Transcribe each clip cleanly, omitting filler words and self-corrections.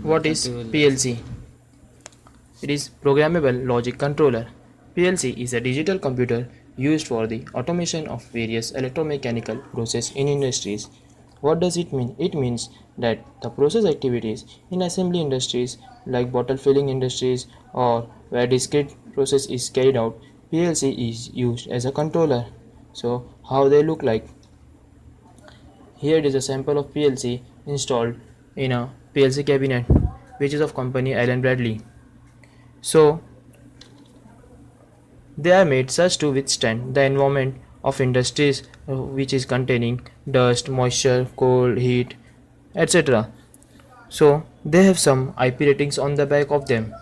What is PLC? It is Programmable Logic Controller. PLC is a digital computer used for the automation of various electromechanical processes in industries. What does it mean? It means that the process activities in assembly industries like bottle filling industries or where discrete process is carried out, PLC is used as a controller. So how they look like? Here it is a sample of PLC installed in a PLC cabinet which is of company Allen Bradley. So they are made such to withstand the environment of industries which is containing dust, moisture, cold, heat, etc. So they have some IP ratings on the back of them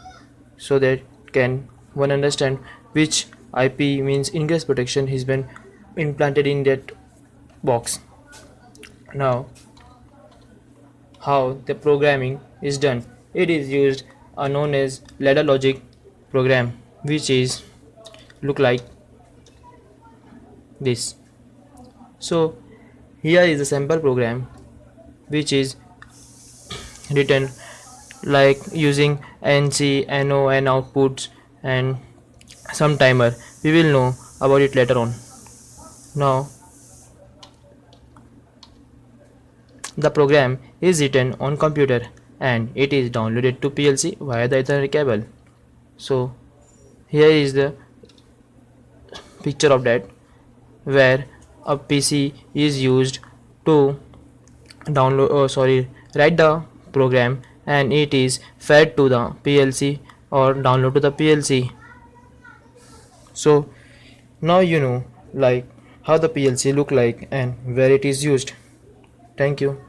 so that can one understand which IP means ingress protection has been implanted in that box. Now how the programming is done. It is used a known as ladder logic program which is look like this. So here is a sample program which is written like using NC, NO and outputs and some timer. We will know about it later on. Now the program is written on computer and it is downloaded to PLC via the Ethernet cable. So here is the picture of that where a PC is used to write the program and it is fed to the PLC or download to the PLC. So now you know like how the PLC look like and where it is used. Thank you.